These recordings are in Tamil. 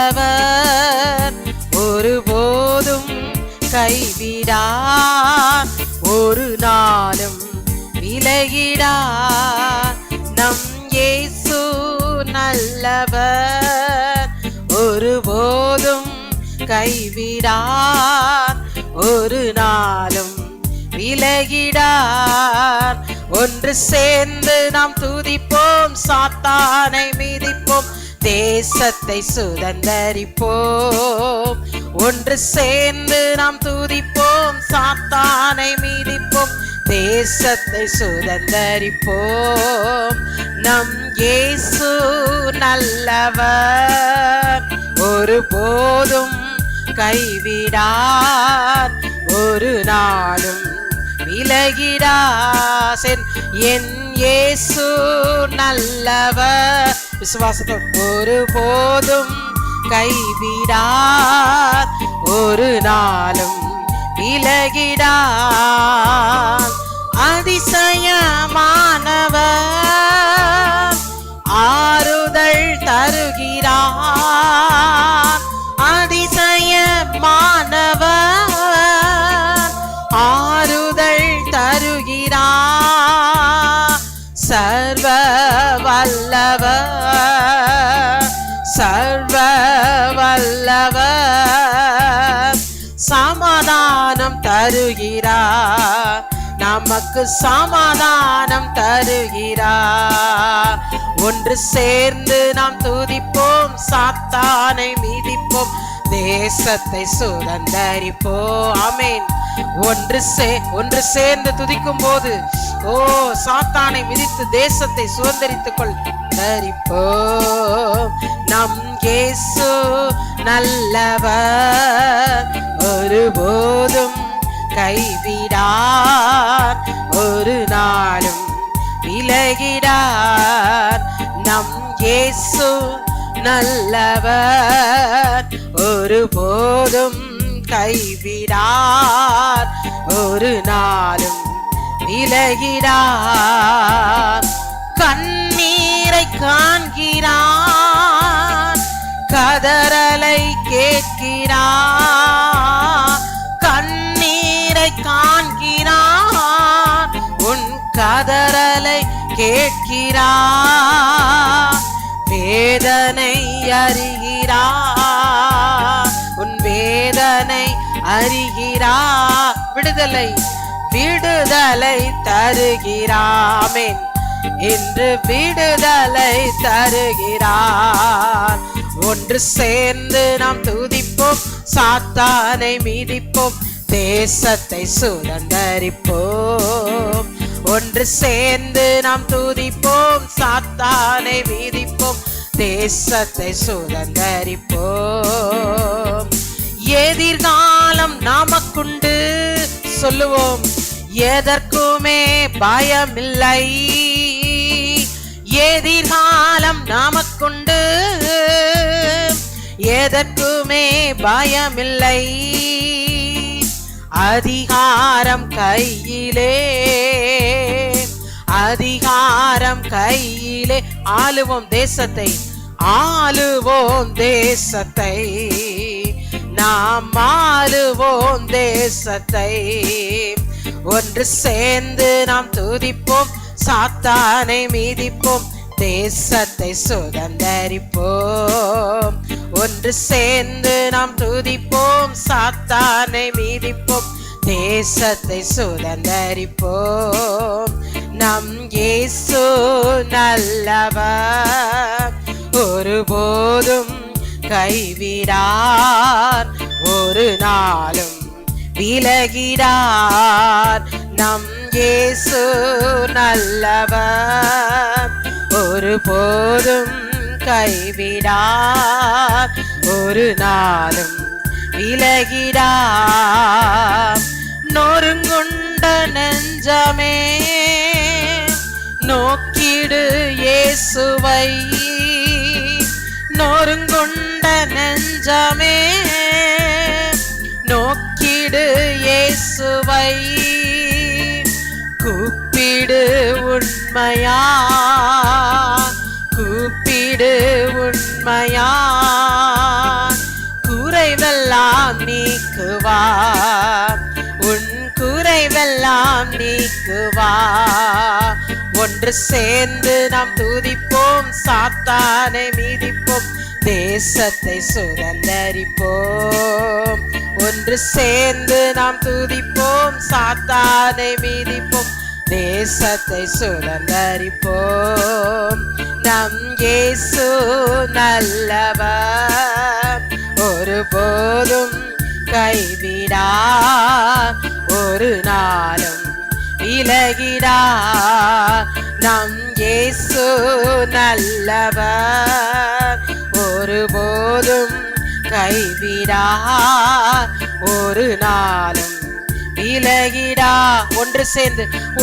நல்லவர், ஒருபோதும் கைவிடார், ஒரு நாளும் விலகிடார். நம் இயேசு நல்லவர், ஒருபோதும் கைவிடார், ஒரு நாளும் விலகிடார். ஒன்று சேர்ந்து நாம் துதிப்போம், சாத்தானை மிதிப்போம், தேசத்தை சுதந்தரிப்போம். ஒன்று சேர்ந்து நாம் துதிப்போம், சாத்தானை மிதிப்போம், தேசத்தை சுதந்தரிப்போம். நம் இயேசு நல்லவர், ஒருபோதும் கைவிடார், ஒரு நாளும் விலகிடார். என் இயேசு நல்லவர், விசுவாசத்தோடு, ஒருபோதும் கைவிடார், ஒரு நாளும் விலகிடார். அதிசயமானவர், ஆறுதல் தருகிறார். அதிசயமானவர், ஆறுதல் தருகிறார். சர்வ வல்லவர், சர்வ வல்லவர், சமாதானம் தருகிறார், நமக்கு சமாதானம் தருகிறார். ஒன்று சேர்ந்து நாம் துதிப்போம், சாத்தானை மிதிப்போம், தேசத்தை சுதந்தரிப்போம். ஆமென். ஒன்று சேர்ந்து துதிக்கும் போது, ஓ, சாத்தானை மிதித்து தேசத்தை சுதந்தரித்துக் கொள்வோம். நம் இயேசு நல்லவர், ஒருபோதும் கைவிடார், ஒரு நாளும் விலகிடார். நம் இயேசு நல்லவர், ஒருபோதும் கைவிடார், ஒரு நாளும் விலகிடார். கண்ணீரை காண்கிறார், கதறலை கேட்கிறார். கண்ணீரை காண்கிறார், உன் கதறலை கேட்கிறார். வேதனை அறிகிறார், உன் வேதனை அறிகிறார். விடுதலை விடுதலை தருகிறாமேன், இன்று விடுதலை தருகிறார். ஒன்று சேர்ந்து நாம் துதிப்போம், சாத்தானை மிதிப்போம், தேசத்தை சுதந்தரிப்போம். ஒன்று சேர்ந்து நாம் துதிப்போம், சாத்தானை மிதிப்போம், தேசத்தை சுதந்தரிப்போம். எதிர்காலம் நமக்குண்டு, சொல்லுவோம், எதற்குமே பயமில்லை. எதிர்காலம் நமக்குண்டு, எதற்குமே பயமில்லை. அதிகாரம் கையிலே, அதிகாரம் கையிலே, ஆளுவோம் தேசத்தை, ஆளுவோம் தேசத்தை, நாம் ஆளுவோம் தேசத்தை. ஒன்று சேர்ந்து நாம் துதிப்போம், சாத்தானை மிதிப்போம், தேசத்தை சுதந்தரிப்போம். ஒன்று சேர்ந்து நாம் துதிப்போம், சாத்தானை மிதிப்போம், தேசத்தை சுதந்தரிப்போம். நம் இயேசு நல்லவர், ஒருபோதும் கைவிடார், ஒரு நாளும் விலகிடார். நம் இயேசு நல்லவர், ஒருபோதும் கைவிடார், ஒரு நாளும் விலகிடார். நொறுங்குண்ட நெஞ்சமே நோக்கிடு இயேசுவை, நொறுங்குண்ட நெஞ்சமே நோக்கிடு இயேசுவை. கூப்பிடு உண்மையா, கூப்பிடு உண்மையா, குறைவெல்லாம் நீக்குவார், உன் குறைவெல்லாம் நீக்குவார். ஒன்று சேர்ந்து நாம் துதிப்போம், சாத்தானை மீதிப்போம், தேசத்தை சுதந்தரிப்போம். ஒன்று சேர்ந்து நாம் துதிப்போம், சாத்தானை மீதிப்போம், தேசத்தை சுதந்தரிப்போம். நம் இயேசு நல்லவர், ஒருபோதும் கைவிடார், ஒரு நாளும் விலகிடார். நம் இயேசு நல்லவர், ஒருபோதும் கைவிடார், ஒரு நாளும் விலகிடா.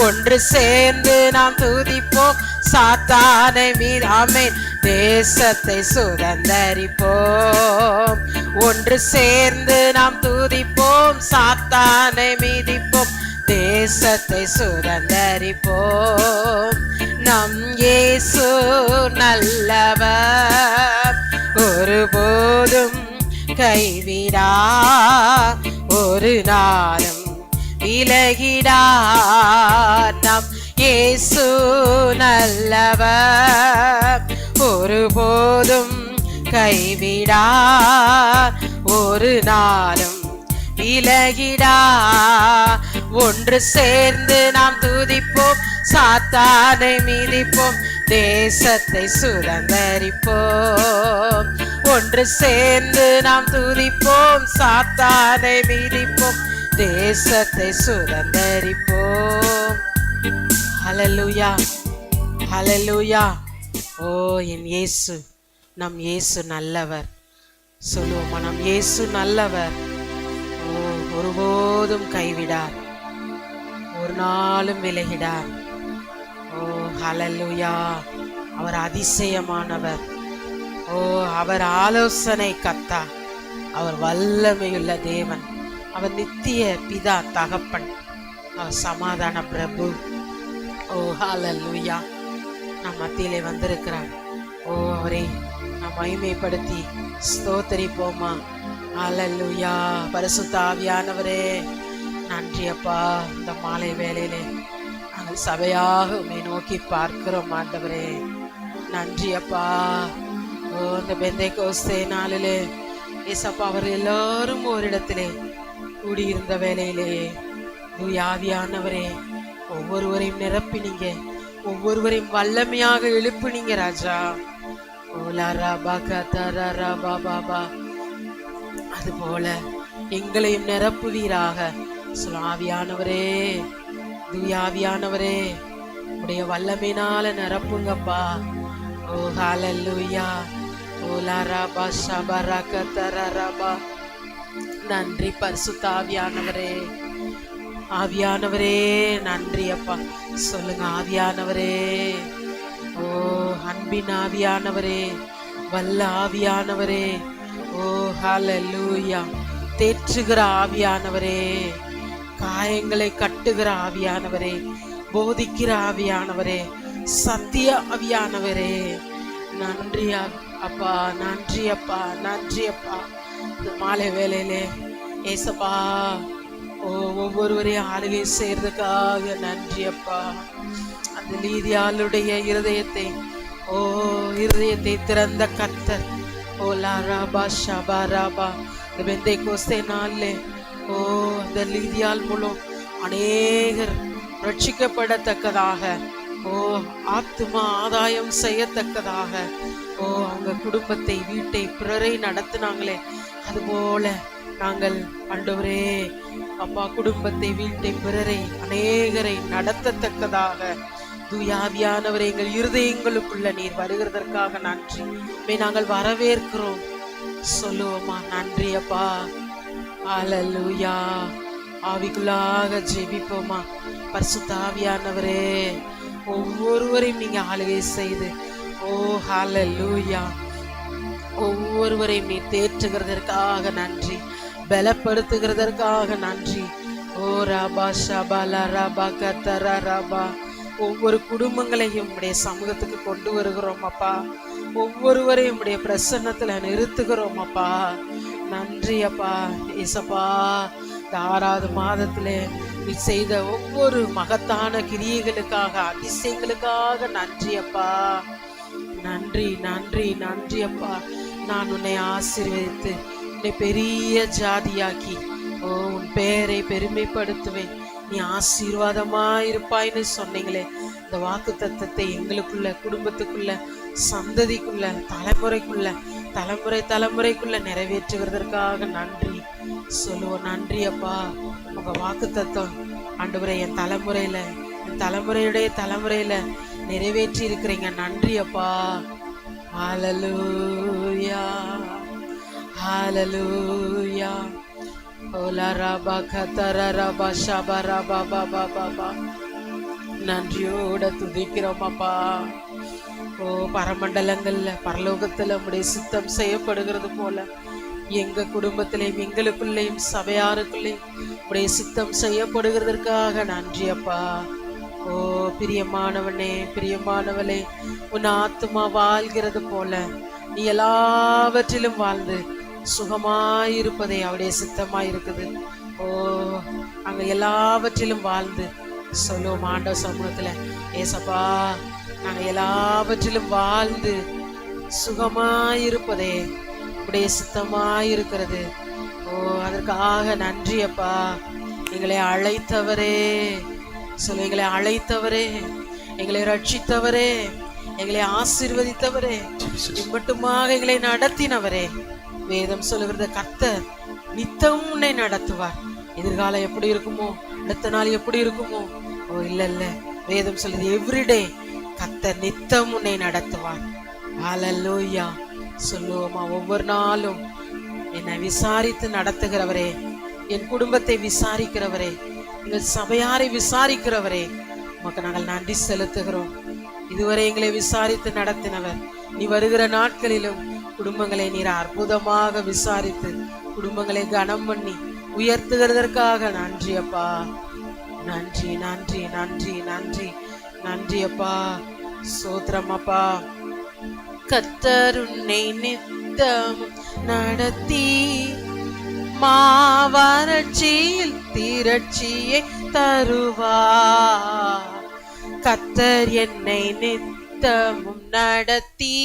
ஒன்று சேர்ந்து நாம் துதிப்போம், சாத்தானை மீது ஆமென், தேசத்தை சுதந்தரிப்போம். ஒன்று சேர்ந்து நாம் துதிப்போம், சாத்தானை மீதிப்போம், தேசத்தை சுதந்தரிப்போம். நம் இயேசு நல்லவர், ஒருபோதும் கைவிடா, ஒரு நாளும் விலகிடா. நம் இயேசு நல்லவர், ஒருபோதும் கைவிடா, ஒரு நாளும் விலகிடா. ஒன்று சேர்ந்து நாம் துதிப்போம், சாத்தானை மீதிப்போம், தேசத்தை சுதந்தரிப்போம். ஒன்று சேர்ந்து நாம் துதிப்போம், சாத்தானை மீதிப்போம், தேசத்தை சுதந்தரிப்போம். ஹல்லேலூயா, ஹல்லேலூயா. ஓ என் இயேசு, நம் இயேசு நல்லவர். சொல்லுவோமா, நம் இயேசு நல்லவர், ஓ ஒருபோதும் கைவிடார், ஒரு நாளும் விலகிடார். ஓ ஹல்லேலூயா. அவர் அதிசயமானவர். ஓ அவர் ஆலோசனை கர்த்தா, அவர் வல்லமையுள்ள தேவன், அவர் நித்திய பிதா தகப்பன், அவர் சமாதான பிரபு. ஓ ஹல்லேலூயா. நம் மத்தியிலே வந்திருக்கிறார். ஓ அவரை நாம் மகிமைப்படுத்தி ஸ்தோத்தரிப்போமா. ஹல்லேலூயா. பரிசுத்த ஆவியானவரே நன்றி அப்பா. இந்த மாலை வேளையிலே நாங்கள் சபையாக உம்மை நோக்கி பார்க்கிறோம் ஆண்டவரே. நன்றி அப்பா. ஓ இந்த பெந்தைக்கோஸ்தே நாளிலே ஏசப்பா அவர் எல்லாரும் ஓரிடத்திலே கூடியிருந்த வேளையிலே ஆவியானவரே ஒவ்வொருவரையும் நிரப்பினீங்க, ஒவ்வொருவரையும் வல்லமையாக எழுப்புனீங்க ராஜா. அதுபோல எங்களையும் நிரப்புவீராக. ஆவியானவரே, தூயாவியானவரே உடைய வல்லமையினால நிரப்புங்கப்பா. ஓ ஹல்லேலூயா. ஓ லாரபா ஷபரகதரபா. நன்றி பரிசுத்த ஆவியானவரே. ஆவியானவரே நன்றி அப்பா. சொல்லுங்க ஆவியானவரே. ஓ அன்பின் ஆவியானவரே, வல்ல ஆவியானவரே. ஓ ஹல்லேலூயா. தேற்றுகிற ஆவியானவரே, காயங்களை கட்டுகிற ஆவியானவரே, போதிக்கிற ஆவியானவரே, சத்திய ஆவியானவரே. நன்றி அப்பா, நன்றி அப்பா, நன்றி அப்பா. இந்த மாலை வேளையிலே ஏசப்பா ஒவ்வொருவரையும் ஆளுகை செய்யறதுக்காக நன்றி அப்பா. அந்த லீதியாளுடைய இருதயத்தை இருதயத்தை திறந்த கர்த்தர். ஓ லாராபா ஷபாராபா. பெந்தைக்கோஸ்தே நாளிலே அந்த லீதியால் மூலம் அநேகர் ரட்சிக்கப்படத்தக்கதாக, ஆத்துமா ஆதாயம் செய்யத்தக்கதாக, அவங்க குடும்பத்தை, வீட்டை, பிறரை நடத்தினாங்களே, அதுபோல நாங்கள் ஆண்டவரே அப்பா குடும்பத்தை, வீட்டை, பிறரை, அநேகரை நடத்தத்தக்கதாக தூயாவியானவரை எங்கள் இருதயங்களுக்குள்ள நீர் வருகிறதற்காக நன்றி. நாங்கள் வரவேற்கிறோம். சொல்லுவோமா நன்றி அப்பா. ஹல்லேலூயா. ஆவிக்குள்ளாக ஜெபிப்போமா. பரிசுத்த ஆவியானவரே ஒவ்வொருவரையும் நீங்க ஆளுகை செய்து ஹல்லேலூயா ஒவ்வொருவரையும் நீ தேற்றுகிறதற்காக நன்றி, பலப்படுத்துகிறதற்காக நன்றி. ஓ ராபா ஷபாலா ராபா கத்தரா ராபா. ஒவ்வொரு குடும்பங்களையும் உடைய சமூகத்துக்கு கொண்டு வருகிறோம் அப்பா. ஒவ்வொருவரையும் உடைய பிரசன்னத்துல நிறுத்துகிறோம் அப்பா. நன்றி அப்பா. ஏசப்பா, இந்த 6வது மாதத்திலே நீ செய்த ஒவ்வொரு மகத்தான கிரியைகளுக்காக, அதிசயங்களுக்காக நன்றி அப்பா. நன்றி நன்றி நன்றி அப்பா. நான் உன்னை ஆசீர்வதித்து உன்னை பெரிய ஜாதியாக்கி உன் பெயரை பெருமைப்படுத்துவேன். நீ ஆசீர்வாதமாயிருப்பாய்ன்னு சொன்னீங்களே, இந்த வாக்கு தத்தத்தை எங்களுக்குள்ள, குடும்பத்துக்குள்ள, சந்ததிக்குள்ள, தலைமுறைக்குள்ள நிறைவேற்றுவதற்காக நன்றி சொல்லுவோம். நன்றி அப்பா. உங்க வாக்கு தத்தம் ஆண்டவரே என் தலைமுறையுடைய தலைமுறையில நிறைவேற்றி இருக்கிறீங்க. நன்றி அப்பா. ஹல்லேலூயா, ஹல்லேலூயா. நன்றியோட துதிக்கிறோம் அப்பா. பரமண்டலங்கள்ல பரலோகத்துல உம்முடைய சித்தம் செய்யப்படுகிறது போல எங்க குடும்பத்திலையும் எங்களுக்குள்ளேயும் சபையாருக்குள்ளேயும் உம்முடைய சித்தம் செய்யப்படுகிறதற்காக நன்றி அப்பா. பிரியமானவளே, உன் ஆத்துமா வாழ்கிறது போல நீ எல்லாவற்றிலும் வாழ்ந்து சுகமாயிருப்பதே அவருடைய சித்தமாயிருக்குது. அங்க எல்லாவற்றிலும் வாழ்ந்து சொல்லுவோம் ஆண்டவர் சமூகத்துல, ஏசப்பா நாங்க எல்லாவற்றிலும் வாழ்ந்து சுகமாயிருப்பதே உடைய சித்தமாயிருக்கிறது. அதற்காக நன்றி அப்பா. எங்களை அழைத்தவரே சொல்லு, எங்களை அழைத்தவரே, எங்களை ரட்சித்தவரே, எங்களை ஆசீர்வதித்தவரே, இம்மட்டுமாக எங்களை நடத்தினவரே. வேதம் சொல்லுகிறது, கர்த்தர் நித்தம் உன்னை நடத்துவார். எதிர்காலம் எப்படி இருக்குமோ, அடுத்த நாள் எப்படி இருக்குமோ, இல்ல வேதம் சொல்லுது எவ்ரிடே கர்த்தர் நித்தம் உன்னை நடத்துவார். ஹல்லேலூயா சொல்லுவோமா. ஒவ்வொரு நாளும் என்னை விசாரித்து நடத்துகிறவரே, என் குடும்பத்தை விசாரிக்கிறவரே, எங்கள் சபையாரை விசாரிக்கிறவரே, உமக்கு நாங்கள் நன்றி செலுத்துகிறோம். இதுவரை எங்களை விசாரித்து நடத்தினவர், நீ வருகிற நாட்களிலும் குடும்பங்களை நீர் அற்புதமாக விசாரித்து குடும்பங்களை கனம் பண்ணி உயர்த்துகிறதற்காக நன்றி அப்பா. நன்றி நன்றி நன்றி நன்றி நன்றி அப்பா. சோத்திரம் அப்பா. கர்த்தர் உன்னை நித்தம் நடத்தி மாவறட்சியில் திரட்சியை தருவார். கர்த்தர் என்னை நித்தமும் நடத்தி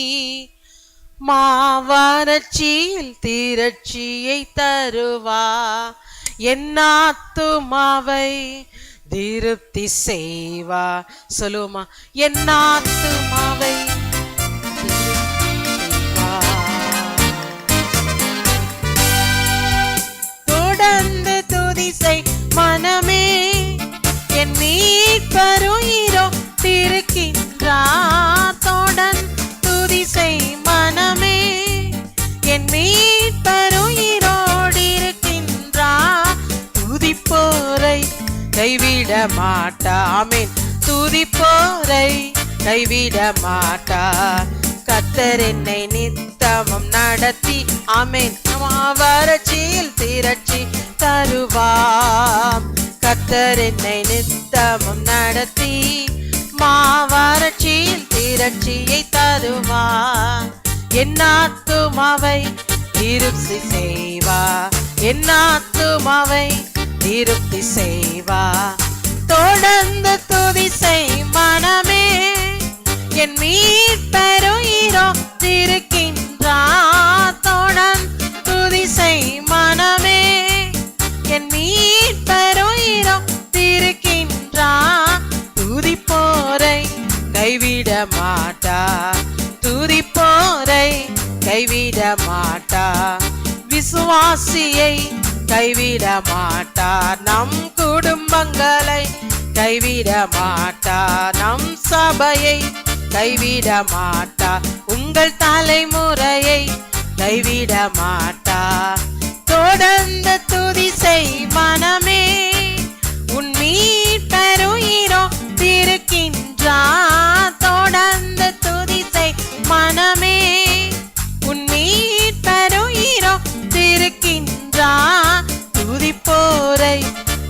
மாவறட்சியில் திரட்சியை தருவார். என் ஆத்துமாவை திருப்தி செய்வார். சொல்லுவோமா, என் ஆத்துமாவை தொடர்ந்து துதிசை மனமே, என் மீட்பருயிரோ திருக்கின்றார். தொடர்ந்து துதிசை மனமே, என் மீட்பருயிரோடு இருக்கின்றார். துதிப்போரை கைவிட மாட்டார். ஆமென். துதிப்போரை கைவிட மாட்டார். கர்த்தர் என்னை நித்தமும் நடத்தி, ஆமென், மாவறட்சியில் திரட்சி தருவார். கர்த்தர் என்னை நித்தமும் நடத்தி மாவறட்சியில் திரட்சியை தருவார். என் ஆத்துமாவை திருப்தி செய்வார். என் ஆத்துமாவை திருப்தி செய்வார். தொடர்ந்து துதிசை மனமே, என் மீட்பருயிரோ இருக்கின்றார். தொடர்ந்து துதிசை மனமே, என் மீட்பருயிரோ இருக்கின்றார். துதிப்போரை கைவிட மாட்டார். துதிப்போரை கைவிட மாட்டார். விசுவாசியை கைவிட மாட்டார். நம் குடும்பங்களை கைவிட மாட்டார். நம் சபையை கைவிட மாட்டார். உங்கள் தலைமுறையை கைவிட மாட்டார். தொடர்ந்து துதிசை மனமே, உன் மீட்பருயிரோ இருக்கின்றார். தொடர்ந்து துதிசை மனமே, உன் மீட்பருயிரோ இருக்கின்றார். துதிப்போரை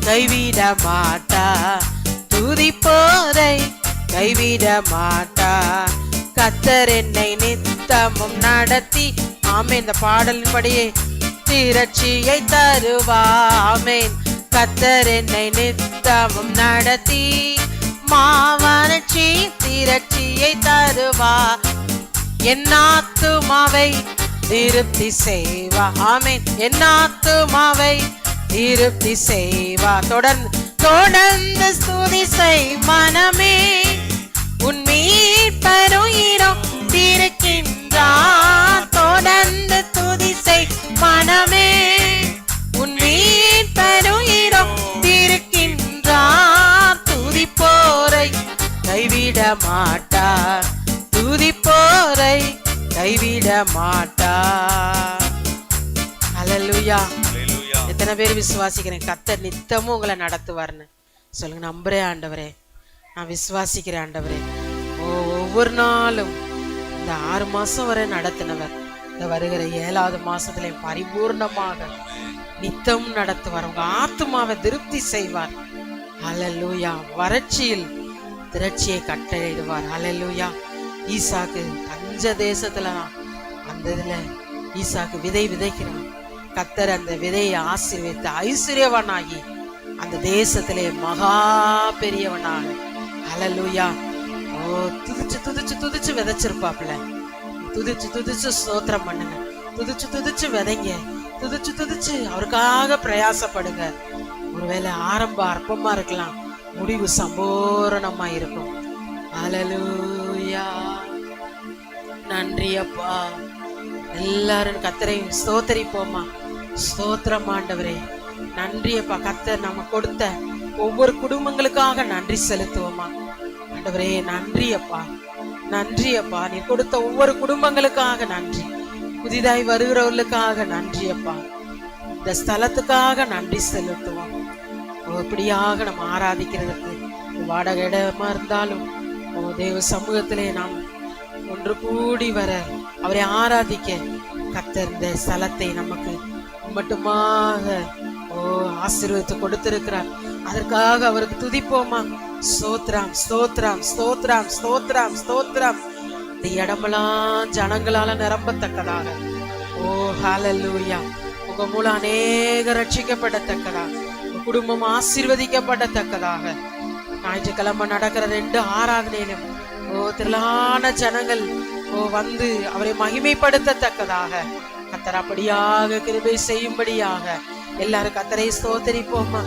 கைவிட மாட்டார். துதிப்போரை கைவிட மாட்டார். கர்த்தர் என்னை நித்தமும் நடத்தி, ஆமென். இந்த பாடலின்படியே திரட்சியை தருவாமேன். கத்தர் என்னை நித்தமும் நடத்தி மாவனட்சி திரட்சியை தருவா. என் ஆத்துமாவை திருப்தி செய்வா. ஆமேன். என் ஆத்துமாவை திருப்தி செய்வா. தொடர்ந்து ஸ்துதி செய் மனமே, உன் மீட்பருயிரும் இருக்கின்றார். தொடர்ந்து துதி செய் மனமே, உன் மீட்பருயிரும் இருக்கின்றார். துதிப்போரை கைவிட மாட்டார், துதிப்போரை கைவிட மாட்டார். ஹல்லேலூயா. எத்தனை பேர் விசுவாசிக்கிறேன் கர்த்தர் நித்தமும் உங்களை நடத்துவார்னு சொல்லுங்க. நம்புறேன் ஆண்டவரே, நான் விசுவாசிக்கிறேன் ஆண்டவரே. ஒவ்வொரு நாளும் இந்த 6 மாசம் வரை நடத்தினவர் இந்த வருகிற 7வது மாசத்துல பரிபூர்ணமாக நித்தம் நடத்துவார். உங்க ஆத்துமாவை திருப்தி செய்வார். ஹல்லேலூயா. வறட்சியில் திரட்சியை கட்டளையிடுவார். ஹல்லேலூயா. ஈசாக்கு பஞ்ச தேசத்துல அந்த இதுல ஈசாக்கு விதை விதைக்கிறான். கர்த்தர் அந்த விதையை ஆசீர்வதித்து ஐஸ்வர்யவனாகி அந்த தேசத்திலே மகா பெரியவனாக. ஹல்லேலூயா. துதிச்சு துதிச்சு துதிச்சு விதைச்சிருப்பாப்ல. துதிச்சு ஸ்தோத்திரம் பண்ணுங்க. துதிச்சு விதைங்க. துதிச்சு அவருக்காக பிரயாசப்படுங்க. ஒருவேளை ஆரம்பம் அற்பமா இருக்கலாம், முடிவு சம்பூரணமா இருக்கும். ஹல்லேலூயா. நன்றி அப்பா. எல்லாரும் கர்த்தரை ஸ்தோத்தரிப்போமா. ஸ்தோத்திரம் ஆண்டவரே. நன்றி அப்பா. கர்த்தர் நம்ம கொடுத்த ஒவ்வொரு குடும்பங்களுக்காக நன்றி செலுத்துவோமா. ஆண்டவரே நன்றி அப்பா, நன்றி அப்பா. நீ கொடுத்த ஒவ்வொரு குடும்பங்களுக்காக நன்றி. புதிதாய் வருகிறவர்களுக்காக நன்றி அப்பா. இந்த ஸ்தலத்துக்காக நன்றி செலுத்துவோம். இப்படியாக நம்ம ஆராதிக்கிறதுக்கு வாடகை இடமா இருந்தாலும் தேவ சமூகத்திலே நாம் ஒன்று கூடி வர அவரை ஆராதிக்க கர்த்தர் இந்த ஸ்தலத்தை நமக்கு மட்டுமாக ஆசீர்வதித்து கொடுத்திருக்கிறார். அதற்காக அவருக்கு துதிப்போமா. ஸ்தோத்திரம் ஸ்தோத்திரம் ஸ்தோத்திரம் ஸ்தோத்திரம் ஸ்தோத்திரம். இந்த இடமெல்லாம் ஜனங்களால நிரம்பத்தக்கதாக. ஹல்லேலூயா. உங்க மூலம் அநேக ரட்சிக்கப்படத்தக்கதாக, உங்க குடும்பம் ஆசீர்வதிக்கப்படத்தக்கதாக. ஞாயிற்றுக்கிழமை நடக்கிற 2 ஆராதனையிலும் திரளான ஜனங்கள் வந்து அவரை மகிமைப்படுத்தத்தக்கதாக கர்த்தர் அப்படியாக கிருபை செய்யும்படியாக எல்லாரும் கர்த்தரை ஸ்தோத்தரிப்போமா.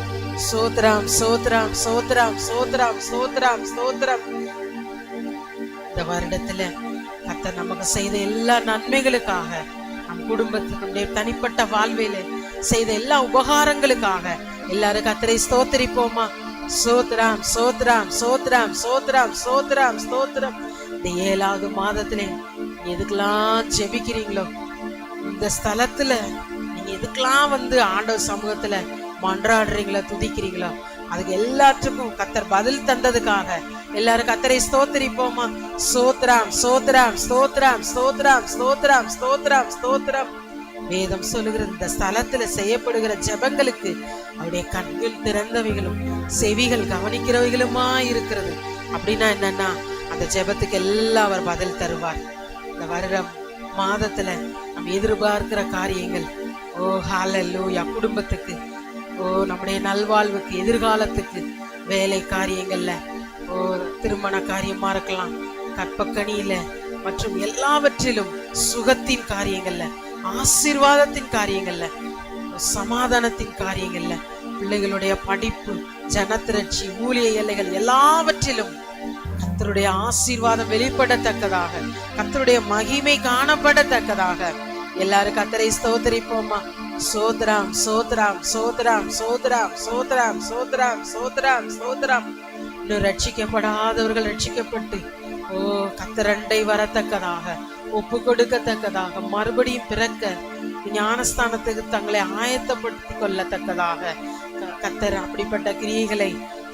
ஸ்தோத்திரம் ஸ்தோத்திரம் ஸ்தோத்திரம் ஸ்தோத்திரம் ஸ்தோத்திரம் ஸ்தோத்திரம். இந்த வருடத்துல கர்த்தர் நமக்கு செய்த எல்லா நன்மைகளுக்காக, நம் குடும்பத்தினுடைய தனிப்பட்ட வாழ்வில செய்த எல்லா உபகாரங்களுக்காக எல்லாரும் கர்த்தரை ஸ்தோத்தரிப்போமா. ஸ்தோத்திரம் ஸ்தோத்திரம் ஸ்தோத்திரம் ஸ்தோத்திரம் ஸ்தோத்திரம் ஸ்தோத்திரம். இந்த 7வது மாதத்திலே எதுக்கெல்லாம் ஜெபிக்கிறீங்களோ, இந்த ஸ்தலத்துல நீங்க எதுக்கெல்லாம் வந்து ஆண்டவர் சமூகத்துல மன்றாடுறீங்களோ, துதிக்கிறீங்களோ, அதுக்கு எல்லாத்துக்கும் கர்த்தர் பதில் தந்ததுக்காக எல்லாரும் கர்த்தரை ஸ்தோத்திரிப்போமா. ஸ்தோத்திரம் ஸ்தோத்திரம் ஸ்தோத்திரம் ஸ்தோத்திரம் ஸ்தோத்திரம் ஸ்தோத்திரம் ஸ்தோத்திரம். வேதம் சொல்லுகிறது இந்த ஸ்தலத்துல செய்யப்படுகிற ஜெபங்களுக்கு அவருடைய கண்கள் திறந்தவைகளும் செவிகள் கவனிக்கிறவைகளுமா இருக்கிறது. அப்படின்னா என்னன்னா, அந்த ஜெபத்துக்கு எல்லாம் அவர் பதில் தருவார். இந்த வருடம் மாதத்துல நம்ம எதிர்பார்க்கிற காரியங்கள், ஹல்லேலூயா, குடும்பத்துக்கு, நம்முடைய நல்வாழ்வுக்கு, எதிர்காலத்துக்கு, வேலை காரியங்கள்ல, திருமண காரியமா இருக்கலாம், கற்பக்கணியில மற்றும் எல்லாவற்றிலும், சுகத்தின் காரியங்கள்ல, ஆசீர்வாதத்தின் காரியங்கள்ல, சமாதானத்தின் காரியங்கள்ல, பிள்ளைகளுடைய படிப்பு, ஜனத்திரட்சி, ஊழிய எல்லைகள் எல்லாவற்றிலும் கர்த்தருடைய ஆசீர்வாதம் வெளிப்படத்தக்கதாக, கர்த்தருடைய மகிமை காணப்படத்தக்கதாக எல்லாரும் கர்த்தரை ஸ்தோத்திரிப்போமா. சோத்ராம் சோத்ராம் சோத்ராம் சோத்ராம் சோத்ராம் சோத்ராம் சோத்ராம் சோத்ராம். இன்னும் ரட்சிக்கப்படாதவர்கள் ரட்சிக்கப்பட்டு கர்த்தரண்டை வரத்தக்கதாக, ஒப்பு கொடுக்கத்தக்கதாக, மறுபடியும் பிறக்க ஞானஸ்தானத்துக்கு தங்களை ஆயத்தப்படுத்திக் கொள்ளத்தக்கதாக கர்த்தர் அப்படிப்பட்ட கிரியைகளை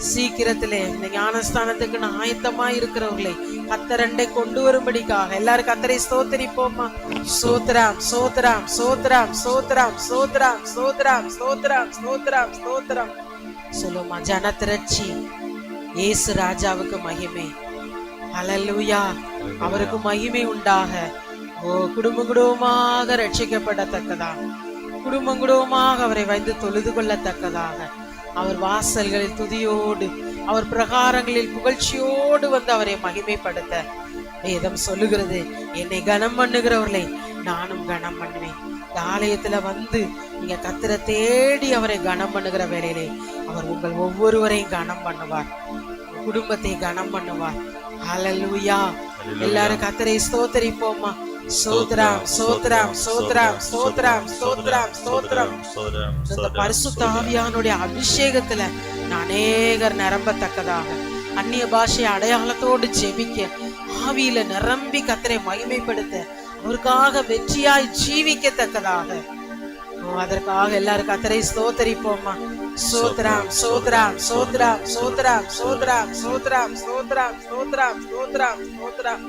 சீக்கிரத்திலே இந்த ஞானஸ்தானத்துக்கு ஆயத்தமா இருக்கிறவர்களை கர்த்தரண்டை கொண்டு வரும்படிக்காக எல்லாரும் கர்த்தரை ஸ்தோத்திரிப்போமா. சோத்ராம் சோத்ராம் சோத்ராம் சோத்ராம் சோத்ராம் சோத்ராம் சோத்ராம் சோத்ராம் சோத்ராம் சொல்லுமா. ஜனத்திரட்சி இயேசு ராஜாவுக்கு மகிமை. ஹல்லேலூயா. அவருக்கு மகிமை உண்டாக. குடும்ப குடும்பமாக ரட்சிக்கப்படத்தக்கதா, குடும்பம் குடும்பமாக அவரை வந்து தொழுது கொள்ளத்தக்கதாக, அவர் வாசல்களில் துதியோடு, அவர் பிரகாரங்களில் புகழ்ச்சியோடு வந்து அவரை மகிமைப்படுத்த வேதம் சொல்லுகிறது. என்னை கனம் பண்ணுகிறவர்களை நானும் கனம் பண்ணுவேன். இந்த ஆலயத்துல வந்து நீங்க கர்த்தரை தேடி அவரை கனம் பண்ணுகிற வேளையிலே அவர் உங்கள் ஒவ்வொருவரையும் கனம் பண்ணுவார், குடும்பத்தை கனம் பண்ணுவார். ஹல்லேலூயா. எல்லாரும் கர்த்தரை ஸ்தோத்திரிப்போமா. ஸ்தோத்திரம், ஸ்தோத்திரம், ஸ்தோத்திரம், ஸ்தோத்திரம், ஸ்தோத்திரம், ஸ்தோத்திரம். இந்த பரிசுத்த ஆவியானுடைய அபிஷேகத்துல அநேகர் நிரம்பத்தக்கதாக, அந்நிய பாஷை அடையாளத்தோடு ஜெபிக்க, ஆவியில நிரம்பி கர்த்தரை மகிமைப்படுத்த, அவருக்காக வெற்றியாய் ஜீவிக்கத்தக்கதாக, அதற்காக எல்லாரும் கர்த்தரை ஸ்தோத்திரிப்போமா. ஸ்தோத்திரம், ஸ்தோத்திரம், ஸ்தோத்திரம், ஸ்தோத்திரம், ஸ்தோத்திரம், ஸ்தோத்திரம், ஸ்தோத்திரம், ஸ்தோத்திரம், ஸ்தோத்திரம், ஸ்தோத்திரம்.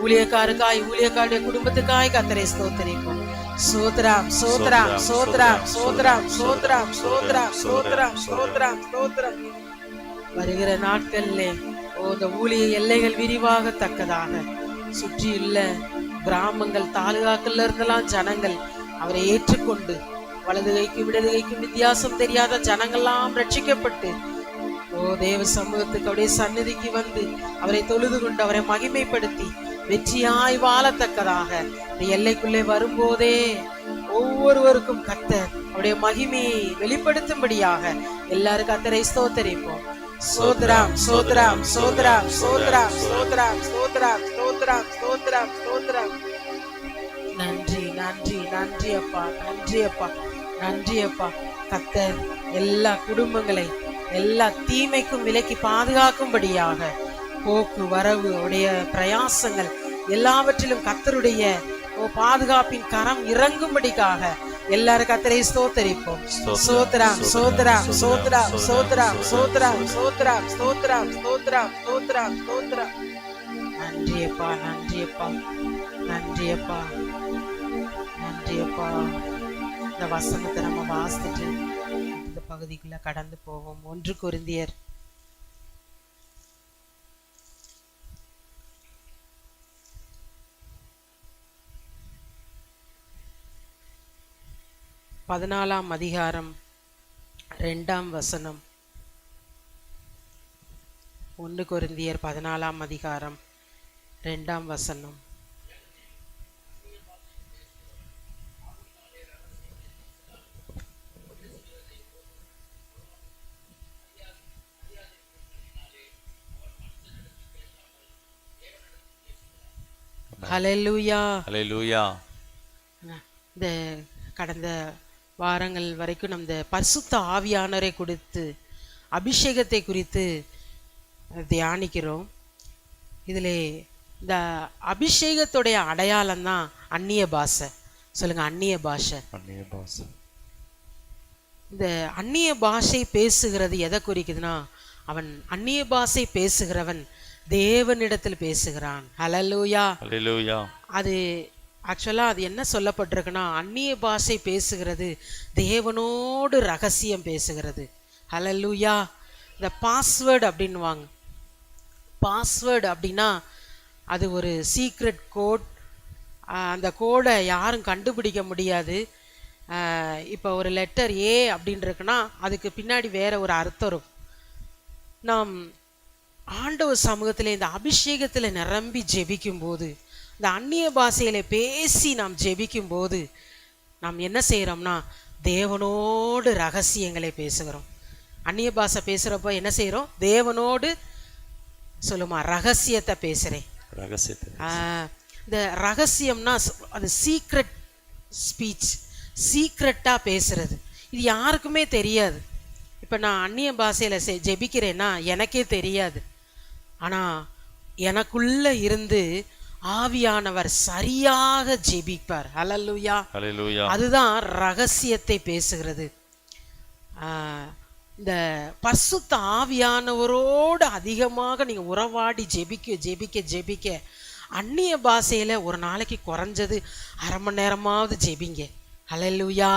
ஊழியக்காருக்காய், ஊழியக்காருடைய குடும்பத்துக்காய் கர்த்தரை ஸ்தோத்திரிப்போம். ஸ்தோத்திரம், ஸ்தோத்திரம், ஸ்தோத்திரம், ஸ்தோத்திரம், ஸ்தோத்திரம், ஸ்தோத்திரம், ஸ்தோத்திரம், ஸ்தோத்திரம், ஸ்தோத்திரம். வருகிற நாட்களிலே இந்த ஊழிய எல்லைகள் விரிவாகத்தக்கதாக, சுற்றியுள்ள கிராமங்கள், தாலுகாக்கள்ல இருந்தெல்லாம் ஜனங்கள் அவரை ஏற்றுக்கொண்டு, வலது கைக்கும் இடது கைக்கும் வித்தியாசம் தெரியாத ஜனங்கள்லாம் ரட்சிக்கப்பட்டு தேவ சமூகத்துக்கு அவருடைய சந்நிதிக்கு வந்து அவரை தொழுது கொண்டு அவரை மகிமைப்படுத்தி வெற்றியாய் வாழத்தக்கதாக, இந்த எல்லைக்குள்ளே வரும்போதே ஒவ்வொருவருக்கும் கர்த்தர் அவருடைய மகிமையை வெளிப்படுத்தும்படியாக எல்லாரும் கர்த்தரை ஸ்தோத்திரிப்போம். ஸ்தோத்திரம், ஸ்தோத்திரம், ஸ்தோத்திரம், ஸ்தோத்திரம், ஸ்தோத்திரம், ஸ்தோத்திரம், ஸ்தோத்திரம், ஸ்தோத்திரம், ஸ்தோத்திரம். நன்றி, நன்றி, நன்றி அப்பா, நன்றி அப்பா, நன்றி அப்பா. கர்த்தர் எல்லா குடும்பங்களை எல்லா தீமைக்கும் விலக்கி பாதுகாக்கும்படியாக, போக்கு வரவு உடைய பிரயாசங்கள் எல்லாவற்றிலும் கர்த்தருடைய பாதுகாப்பின் கரம் இறங்கும்படிக்காக எல்லாரும் கர்த்தரை ஸ்தோத்திரிப்போம். ஸ்தோத்திரம், ஸ்தோத்திரம், ஸ்தோத்திரம், ஸ்தோத்திரம், ஸ்தோத்திரம், ஸ்தோத்திரம், ஸ்தோத்திரம், ஸ்தோத்திரம், ஸ்தோத்திரம், ஸ்தோத்திரம். நன்றியப்பா, நன்றியப்பா, நன்றியப்பா, நன்றியப்பா. இந்த வசனத்தை நம்ம வாசிச்சுட்டு இந்த பகுதிக்குள்ள கடந்து போவோம். 1 கொரிந்தியர் 14 அதிகாரம் 2 வசனம். 1 கொரிந்தியர் 14 அதிகாரம் 2 வசனம். ஹல்லேலூயா, ஹல்லேலூயா. இந்த கடந்த வாரங்கள் வரைக்கும் நம்ம பரிசுத்த ஆவியானவரை குறித்து, அபிஷேகத்தை குறித்து தியானிக்கிறோம். இதில் இந்த அபிஷேகத்துடைய அடையாளம் தான் அந்நிய பாஷை. சொல்லுங்க, அந்நிய பாஷை. அந்நிய பாஷை. இந்த அந்நிய பாஷை பேசுகிறது எதை குறிக்குதுன்னா, அவன் அந்நிய பாஷை பேசுகிறவன் தேவனிடத்தில் பேசுகிறான். ஹல்லேலூயா, ஹல்லேலூயா. அது ஆக்சுவலாக அது என்ன சொல்லப்பட்டிருக்குன்னா, அந்நிய பாஷை பேசுகிறது தேவனோடு ரகசியம் பேசுகிறது. ஹல்லேலூயா. இந்த பாஸ்வேர்டு அப்படின்வாங்க. பாஸ்வேர்டு அப்படின்னா அது ஒரு சீக்ரெட் கோட். அந்த கோடை யாரும் கண்டுபிடிக்க முடியாது. இப்போ ஒரு லெட்டர் ஏ அப்படின்னு இருக்குன்னா அதுக்கு பின்னாடி வேற ஒரு அர்த்தம் இருக்கும். நாம் ஆண்டவர் சமூகத்தில் இந்த அபிஷேகத்தில் நிரம்பி ஜெபிக்கும் போது, இந்த அந்நிய பாஷையில பேசி நாம் ஜெபிக்கும் போது நாம் என்ன செய்கிறோம்னா, தேவனோடு ரகசியங்களை பேசுகிறோம். அந்நிய பாஷை பேசுகிறப்போ என்ன செய்கிறோம்? தேவனோடு சொல்லுமா, ரகசியத்தை பேசுகிறேன். ரகசியத்தை இந்த ரகசியம்னா அது சீக்ரெட் ஸ்பீச், சீக்ரெட்டாக பேசுறது. இது யாருக்குமே தெரியாது. இப்போ நான் அந்நிய பாஷையில் ஜெபிக்கிறேன்னா எனக்கே தெரியாது. ஆனால் எனக்குள்ள இருந்து ஆவியானவர் சரியாக ஜெபிப்பார். ஹல்லேலூயா, ஹல்லேலூயா. அதுதான் ரகசியத்தை பேசுகிறது. இந்த பரிசுத்த ஆவியானவரோடு அதிகமாக நீங்கள் உறவாடி ஜெபிக்க ஜெபிக்க ஜெபிக்க அந்நிய பாஷையில் ஒரு நாளைக்கு குறைஞ்சது 1/2 மணி நேரமாவது ஜெபிங்க. ஹல்லேலூயா.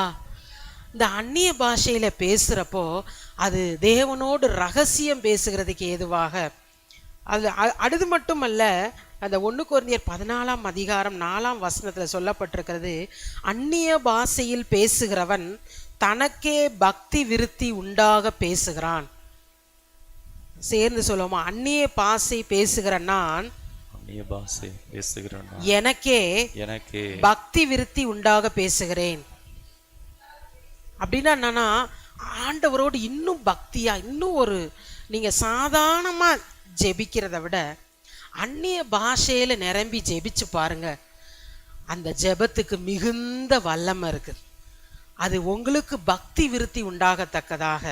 இந்த அந்நிய பாஷையில் பேசுகிறப்போ அது தேவனோடு ரகசியம் பேசுகிறதுக்கு ஏதுவாக அது அடுத்து மட்டுமல்ல, அந்த 1 கொரிந்தியர் 14ஆம் அதிகாரம் 4ஆம் வசனத்தில் சொல்லப்பட்டிருக்கிறது, அந்நிய பாஷையில் பேசுகிறவன் தனக்கே பக்தி விருத்தி உண்டாக பேசுகிறான். சேர்ந்து சொல்லுவோமா? அந்நிய பாஷை பேசுகிற நான் எனக்கே பக்தி விருத்தி உண்டாக பேசுகிறேன். அப்படின்னா என்னன்னா, ஆண்டவரோடு இன்னும் பக்தியா, இன்னும் ஒரு நீங்க சாதாரணமா ஜெபிக்கிறத விட அந்நிய பாஷையில நிரம்பி ஜெபிச்சு பாருங்க. அந்த ஜெபத்துக்கு மிகுந்த வல்லமை இருக்கு. அது உங்களுக்கு பக்தி விருத்தி உண்டாகத்தக்கதாக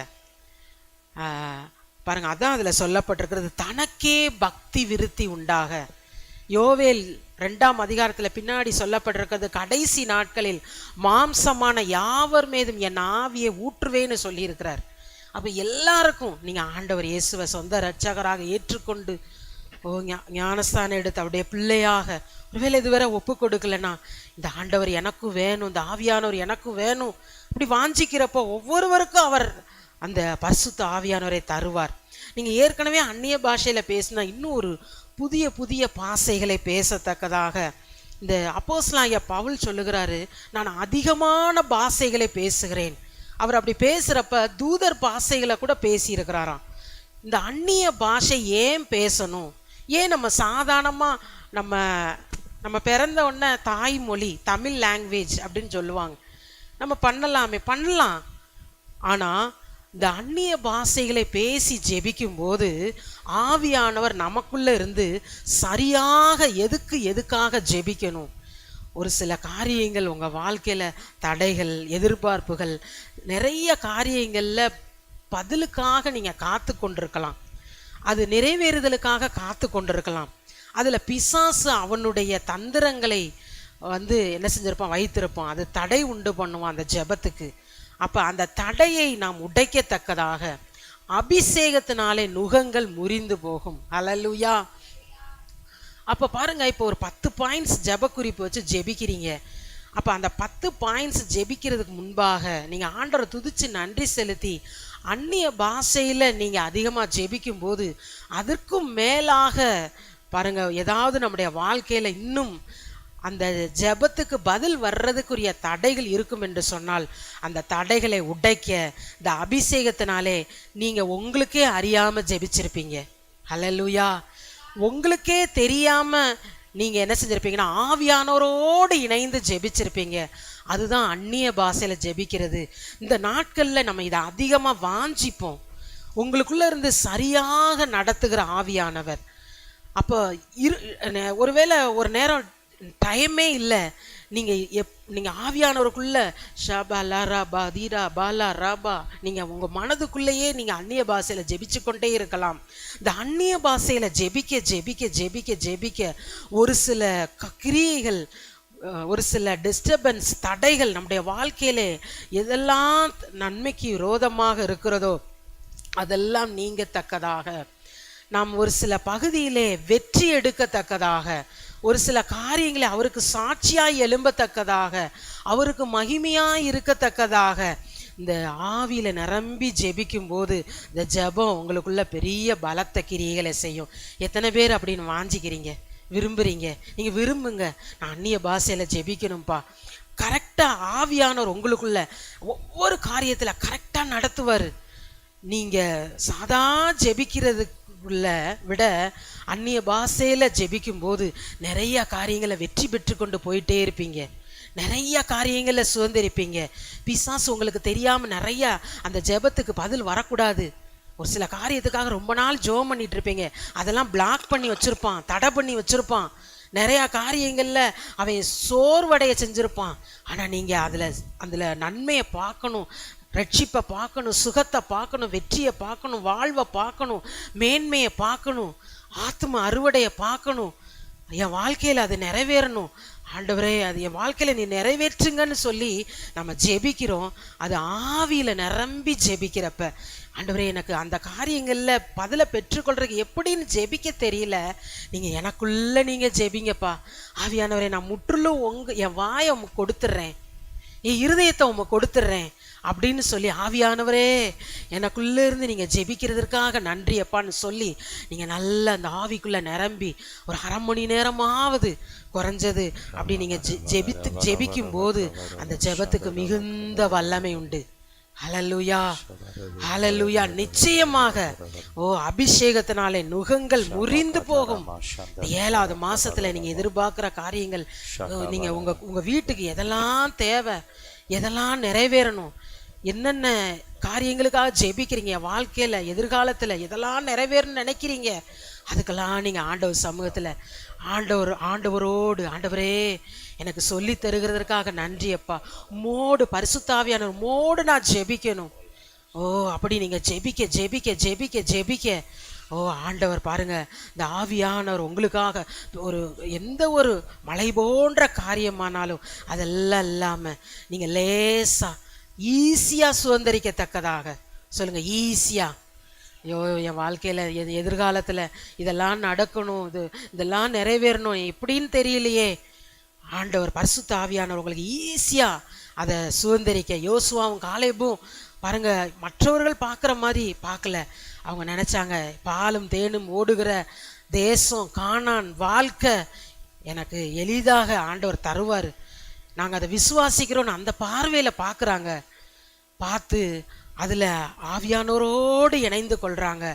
பாருங்க. அதான் அதுல சொல்லப்பட்டிருக்கிறது, தனக்கே பக்தி விருத்தி உண்டாக. யோவேல் 2ஆம் அதிகாரத்துல பின்னாடி சொல்லப்பட்டிருக்கிறது, கடைசி நாட்களில் மாம்சமான யாவர் மீதும் என் ஆவியை ஊற்றுவேன்னு சொல்லி இருக்கிறார். அப்ப எல்லாருக்கும் நீங்க ஆண்டவர் இயேசுவை சொந்த இரட்சகராக ஏற்றுக்கொண்டு ஞானஸ்தானம் எடுத்து அவருடைய பிள்ளையாக ஒருவேளை இதுவரை ஒப்பு கொடுக்கலன்னா, இந்த ஆண்டவர் எனக்கும் வேணும், இந்த ஆவியானவர் எனக்கும் வேணும் இப்படி வாஞ்சிக்கிறப்போ ஒவ்வொருவருக்கும் அவர் அந்த பரிசுத்த ஆவியானவரை தருவார். நீங்க ஏற்கனவே அந்நிய பாஷையில பேசினா இன்னும் ஒரு புதிய புதிய பாஷைகளை பேசத்தக்கதாக இந்த அப்போஸ்தலனாகிய பவுல் சொல்லுகிறாரு, நான் அதிகமான பாஷைகளை பேசுகிறேன். அவர் அப்படி பேசுறப்ப தூதர் பாஷைகளை கூட பேசி இருக்கிறாராம். இந்த அந்நிய பாஷை ஏன் பேசணும்? ஏன் நம்ம சாதாரணமா நம்ம பிறந்த உடனே தாய்மொழி தமிழ் லாங்குவேஜ் அப்படின்னு சொல்லுவாங்க, நம்ம பண்ணலாம். ஆனா இந்த அந்நிய பாஷைகளை பேசி ஜெபிக்கும் போது ஆவியானவர் நமக்குள்ள இருந்து சரியாக எதுக்காக ஜெபிக்கணும். ஒரு சில காரியங்கள் உங்க வாழ்க்கையில தடைகள், எதிர்பார்ப்புகள், நிறைய காரியங்கள்ல பதிலுக்காக நீங்க காத்து கொண்டிருக்கலாம். அது நிறைவேறுதலுக்காக காத்து கொண்டிருக்கலாம். அதுல பிசாசு அவனுடைய தந்திரங்களை என்ன செஞ்சிருப்பான், வைத்திருப்பான். அது தடை உண்டு பண்ணுவான் அந்த ஜெபத்துக்கு. அப்ப அந்த தடையை நாம் உடைக்கத்தக்கதாக அபிஷேகத்தினாலே நுகங்கள் முறிந்து போகும். ஹல்லேலூயா. அப்ப பாருங்க, இப்போ ஒரு 10 பாயிண்ட்ஸ் ஜெப குறிப்பு வச்சு ஜெபிக்கிறீங்க. அப்ப அந்த 10 பாயிண்ட்ஸ் ஜெபிக்கிறதுக்கு முன்பாக நீங்க ஆண்டவரை துதிச்சு நன்றி செலுத்தி அந்நிய பாஷையில நீங்க அதிகமா ஜெபிக்கும் போது அதற்கும் மேலாக பாருங்க, ஏதாவது நம்முடைய வாழ்க்கையில இன்னும் அந்த ஜெபத்துக்கு பதில் வர்றதுக்குரிய தடைகள் இருக்கும் என்று சொன்னால் அந்த தடைகளை உடைக்க இந்த அபிஷேகத்தினாலே நீங்க உங்களுக்கே அறியாம ஜெபிச்சிருப்பீங்க. ஹல்லேலூயா. உங்களுக்கே தெரியாம நீங்க என்ன செஞ்சிருப்பீங்கன்னா ஆவியானவரோடு இணைந்து ஜெபிச்சிருப்பீங்க. அதுதான் அந்நிய பாஷையில ஜெபிக்கிறது. இந்த நாட்கள்ல நம்ம இதை அதிகமா வாஞ்சிப்போம். உங்களுக்குள்ள இருந்து சரியாக நடத்துகிற ஆவியானவர். அப்போ ஒருவேளை ஒரு நேரம் டைமே இல்லை, நீங்க ஆவியானவருக்குள்ள ஷபா லாரா பா தீரா பாலா ராபா நீங்க உங்க மனதுக்குள்ளேயே நீங்க அந்நிய பாஷையில ஜெபிச்சு கொண்டே இருக்கலாம். இந்த அந்நிய பாஷையில ஜெபிக்க ஜெபிக்க ஜெபிக்க ஜெபிக்க ஒரு சில கிரியைகள், ஒரு சில டிஸ்டர்பன்ஸ், தடைகள் நம்முடைய வாழ்க்கையில எதெல்லாம் நன்மைக்கு விரோதமாக இருக்கிறதோ அதெல்லாம் நீங்கத்தக்கதாக, நாம் ஒரு சில பகுதியிலே வெற்றி எடுக்கத்தக்கதாக, ஒரு சில காரியங்களை அவருக்கு சாட்சியாய் எழும்பத்தக்கதாக, அவருக்கு மகிமையாய் இருக்கத்தக்கதாக இந்த ஆவியில நிரம்பி ஜெபிக்கும் போது இந்த ஜெபம் உங்களுக்குள்ள பெரிய பலத்த கிரியைகளை செய்யும். எத்தனை பேர் அப்படின்னு வாஞ்சிக்கிறீங்க, விரும்புறீங்க? நீங்க விரும்புங்க, நான் அந்நிய பாஷையில ஜெபிக்கணும்ப்பா. கரெக்டா ஆவியானவர் உங்களுக்குள்ள ஒவ்வொரு காரியத்துல கரெக்டா நடத்துவாரு. நீங்க சாதா ஜெபிக்கிறதுக்குள்ள விட அந்நிய பாஷையில ஜெபிக்கும் போது நிறைய காரியங்களை வெற்றி பெற்று கொண்டு போயிட்டே இருப்பீங்க. நிறைய காரியங்களை சுதந்திரிப்பீங்க. பிசாசு உங்களுக்கு தெரியாம நிறைய அந்த ஜெபத்துக்கு பதில் வரக்கூடாது, ஒரு சில காரியத்துக்காக ரொம்ப நாள் ஜெபம் பண்ணிட்டு இருப்பீங்க, அதெல்லாம் பிளாக் பண்ணி வச்சிருப்பான், தடை பண்ணி வச்சிருப்பான். நிறைய காரியங்கள்ல அவன் சோர்வடைய செஞ்சிருப்பான். ஆனா நீங்க அதுல நன்மையை பார்க்கணும், ரட்சிப்பை பார்க்கணும், சுகத்தை பார்க்கணும், வெற்றியை பார்க்கணும், வாழ்வை பார்க்கணும், மேன்மையை பார்க்கணும், ஆத்ம அறுவடையை பார்க்கணும். என் வாழ்க்கையில அது நிறைவேறணும், ஆண்டவரே அது என் வாழ்க்கையில நீ நிறைவேற்றுங்கன்னு சொல்லி நம்ம ஜெபிக்கிறோம். அது ஆவியில நிரம்பி ஜெபிக்கிறப்ப, ஆண்டவரே எனக்கு அந்த காரியங்கள்ல பதிலை பெற்றுக்கொள்றதுக்கு எப்படின்னு ஜெபிக்க தெரியல, நீங்க எனக்குள்ள நீங்க ஜெபிங்கப்பா. ஆவியானவரே நான் முற்றிலும் என் வாயை கொடுத்துட்றேன், என் இருதயத்தை உமக்கு கொடுத்துட்றேன் அப்படின்னு சொல்லி, ஆவியானவரே எனக்குள்ளே இருந்து நீங்கள் ஜெபிக்கிறதுக்காக நன்றி அப்பான்னு சொல்லி நீங்கள் நல்ல அந்த ஆவிக்குள்ளே நிரம்பி ஒரு அரை மணி நேரமாவது குறைஞ்சது அப்படி நீங்கள் ஜெபிக்கும் போது அந்த ஜெபத்துக்கு மிகுந்த வல்லமை உண்டு. ஹல்லேலூயா, ஹல்லேலூயா. நிச்சயமாக அபிஷேகத்தினாலே நுகங்கள் முறிந்து போகும். 7வது மாசத்துல நீங்க எதிர்பார்க்கிற காரியங்கள், நீங்க உங்க வீட்டுக்கு எதெல்லாம் தேவை, எதெல்லாம் நிறைவேறணும், என்னென்ன காரியங்களுக்காக ஜெபிக்கிறீங்க, வாழ்க்கையில எதிர்காலத்துல எதெல்லாம் நிறைவேறணும்னு நினைக்கிறீங்க, அதுக்கெல்லாம் நீங்க ஆண்டவர் சமூகத்துல ஆண்டவரோடு, ஆண்டவரே எனக்கு சொல்லி தருகிறதற்காக நன்றி அப்பா, மோடு பரிசுத்த மோடு நான் ஜெபிக்கணும். அப்படி நீங்க ஜெபிக்க ஜெபிக்க ஜெபிக்க ஜெபிக்க ஆண்டவர் பாருங்க, இந்த ஆவியானவர் உங்களுக்காக எந்த ஒரு மலை போன்ற காரியமானாலும் அதெல்லாம் இல்லாம நீங்க லேசா ஈஸியா சுதந்திரிக்கத்தக்கதாக சொல்லுங்க. ஈஸியா, என் வாழ்க்கையில எதிர்காலத்துல இதெல்லாம் நடக்கணும், இதெல்லாம் நிறைவேறணும், எப்படின்னு தெரியலையே, ஆண்டவர் பரிசுத்த ஆவியானவர் உங்களுக்கு ஈஸியா அதை சுதந்திரிக்க. யோசுவாவும் காலேபும் பாருங்க, மற்றவர்கள் பார்க்குற மாதிரி பார்க்கல. அவங்க நினைச்சாங்க, பாலும் தேனும் ஓடுகிற தேசம், கானான் வாழ்க்கை எனக்கு எளிதாக ஆண்டவர் தருவார், நாங்கள் அதை விசுவாசிக்கிறோன்னு அந்த பார்வையில் பார்க்குறாங்க. பார்த்து அதில் ஆவியானவரோடு இணைந்து கொள்கிறாங்க.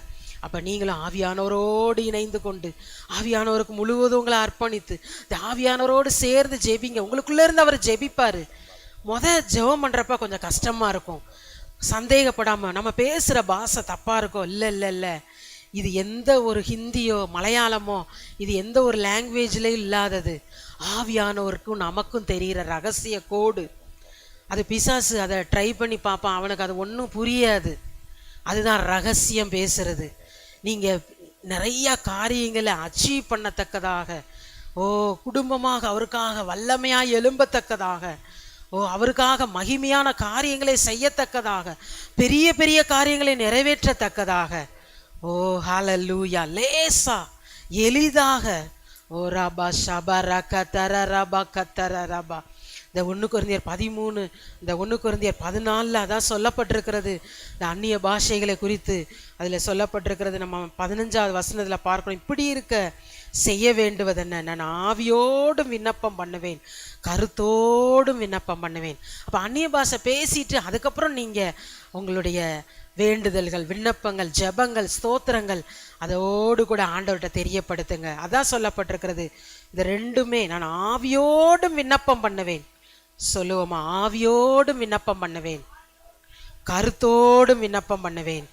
அப்போ நீங்களும் ஆவியானவரோடு இணைந்து கொண்டு ஆவியானவருக்கு முழுவதும் உங்களை அர்ப்பணித்து இந்த ஆவியானவரோடு சேர்ந்து ஜெபிங்க. உங்களுக்குள்ளே இருந்து அவர் ஜெபிப்பார். ஜெபம் பண்ணுறப்ப கொஞ்சம் கஷ்டமாக இருக்கும். சந்தேகப்படாமல், நம்ம பேசுகிற பாஷை தப்பாக இருக்கும், இல்லை இது எந்த ஒரு ஹிந்தியோ மலையாளமோ இது எந்த ஒரு லாங்குவேஜ்லேயும் இல்லாதது, ஆவியானவருக்கும் நமக்கும் தெரிகிற ரகசிய கோடு. அது பிசாசு அதை ட்ரை பண்ணி பார்ப்பான், அவனுக்கு அது ஒன்றும் புரியாது. அதுதான் ரகசியம் பேசுறது. நீங்கள் நிறைய காரியங்களை அச்சீவ் பண்ணத்தக்கதாக, குடும்பமாக அவருக்காக வல்லமையாக எழும்பத்தக்கதாக, அவருக்காக மகிமையான காரியங்களை செய்யத்தக்கதாக, பெரிய பெரிய காரியங்களை நிறைவேற்றத்தக்கதாக, ஹல்லேலூயா, லேசா எளிதாக, ரபா ஷபா ரக தர ரபா கத்தர ரபா. இந்த 1 கொரிந்தியர் 13, இந்த 1 கொரிந்தியர் 14 அதான் சொல்லப்பட்டிருக்கிறது. இந்த அந்நிய பாஷைகளை குறித்து அதில் சொல்லப்பட்டிருக்கிறது. நம்ம 15வது வசனத்தில் பார்க்கணும். இப்படி இருக்க செய்ய வேண்டுவதென்ன, நான் ஆவியோடும் விண்ணப்பம் பண்ணுவேன், கருத்தோடும் விண்ணப்பம் பண்ணுவேன். அப்போ அந்நிய பாஷை பேசிட்டு அதுக்கப்புறம் நீங்கள் உங்களுடைய வேண்டுதல்கள், விண்ணப்பங்கள், ஜெபங்கள், ஸ்தோத்திரங்கள் அதோடு கூட ஆண்டவர்கிட்ட தெரியப்படுத்துங்க. அதான் சொல்லப்பட்டிருக்கிறது. இந்த ரெண்டுமே, நான் ஆவியோடும் விண்ணப்பம் பண்ணுவேன், சொல்லுவோமா, ஆவியோடும் விண்ணப்பம் பண்ணுவேன், கருத்தோடும் விண்ணப்பம் பண்ணுவேன்,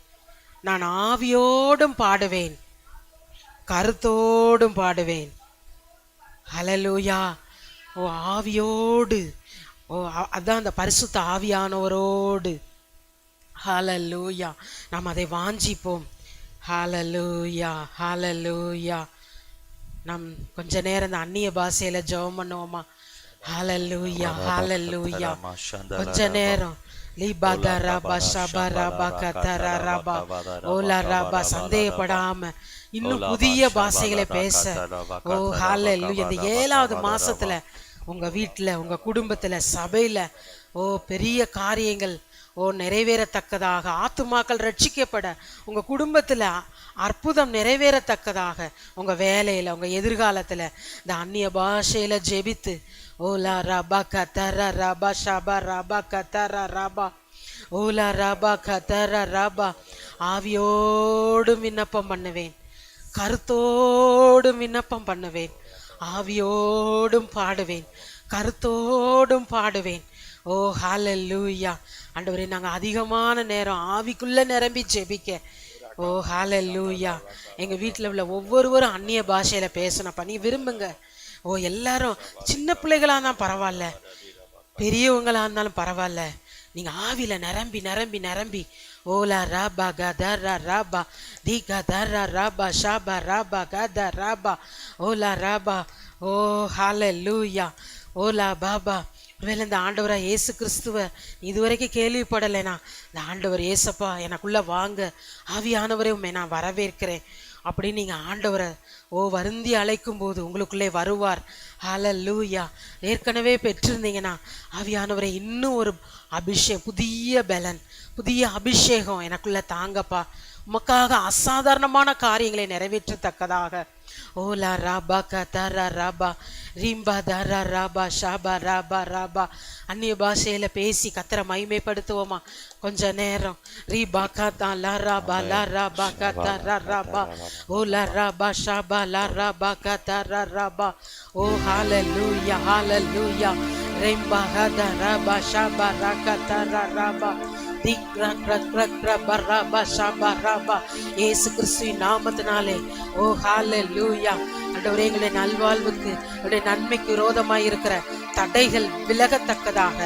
நான் ஆவியோடும் பாடுவேன், கருத்தோடும் பாடுவேன். ஹல்லேலூயா. ஆவியோடு, அதான் அந்த பரிசுத்த ஆவியானவரோடு. ஹல்லேலூயா. நாம் அதை வாஞ்சிப்போம். ஹல்லேலூயா, ஹல்லேலூயா. நாம் கொஞ்ச நேரம் இந்த அந்நிய பாஷையில ஜெபம் பண்ணுவோமா? ஹல்லேலூயா, ஹல்லேலூயா. கொஞ்ச நேரம் சந்தேகப்படாம இன்னும் புதிய பாஷைகளை பேச. ஹல்லேலூயா. இந்த 7வது மாசத்துல உங்க வீட்டுல, உங்க குடும்பத்துல, சபையில பெரிய காரியங்கள் நிறைவேறத்தக்கதாக, ஆத்துமாக்கள் ரட்சிக்கப்பட, உங்க குடும்பத்துல அற்புதம் நிறைவேறத்தக்கதாக, உங்க வேலையில, உங்க எதிர்காலத்துல இந்த அந்நிய பாஷையில ஜெபித்து ஓலா ரபா கதர ரபா ஷபா ரபா கதர ரபா ஓலா ரபா கதர ரபா. ஆவியோடும் விண்ணப்பம் பண்ணுவேன், கருத்தோடும் விண்ணப்பம் பண்ணுவேன், ஆவியோடும் பாடுவேன், கருத்தோடும் பாடுவேன். ஹல்லேலூயா. ஆண்டவரே, நாங்கள் அதிகமான நேரம் ஆவிக்குள்ள நிரம்பி ஜெபிக்க. ஹல்லேலூயா. எங்கள் வீட்டில் உள்ள ஒவ்வொருவரும் அந்நிய பாஷையில் பேசணும்ப்பா, நீ விரும்புங்க. எல்லாரும் சின்ன பிள்ளைகளாக இருந்தாலும் பரவாயில்ல, பெரியவங்களா இருந்தாலும் பரவாயில்ல, நீங்கள் ஆவியில் நிரம்பி நிரம்பி நிரம்பி ஓலா ராபா கதரா ராபா தி கதரா ராபா ஷாபா ராபா கத ராபா ஓலா ராபா. ஹல்லேலூயா. ஓலா பாபா. ஒருவேளை இந்த ஆண்டவராக இயேசு கிறிஸ்துவ இதுவரைக்கும் கேள்விப்படலைனா, இந்த ஆண்டவர் ஏசப்பா எனக்குள்ள வாங்க, ஆவியானவரே உண்மை நான் வரவேற்கிறேன், அப்படின்னு நீங்க ஆண்டவரை வருந்தி அழைக்கும் போது உங்களுக்குள்ளே வருவார். ஹல்லேலூயா. ஏற்கனவே பெற்றிருந்தீங்கன்னா ஆவியானவரை இன்னும் ஒரு அபிஷேகம், புதிய பலன், புதிய அபிஷேகம் எனக்குள்ள தாங்கப்பா, உமக்காக அசாதாரணமான காரியங்களை நிறைவேற்றத்தக்கதாக. ஓலா ராபா கதரா ராபா ரீம்பா தரா ராபா ஷாபா ராபா ராபா. அந்நிய பாஷையில பேசி கத்தரை மகிமைப்படுத்துவோமா கொஞ்ச நேரம். ரீபா கதா லா ராபா லா ராபா கதரா ராபா ஓலா ராபா ஷாபா லா ராபா கதரா ராபா. ஓ ஹல்லேலூயா ஹல்லேலூயா. ரீம்பா கதா ராபா ஷாபா ரா கதரா ராபா. இயேசு கிறிஸ்துவின் நாமத்தினாலே ஓ ஹல்லேலூயா. ஆண்டவரே, எங்களுடைய நல்வாழ்வுக்கு, எங்களுடைய நன்மைக்கு விரோதமாய் இருக்கிற தடைகள் விலகத்தக்கதாக,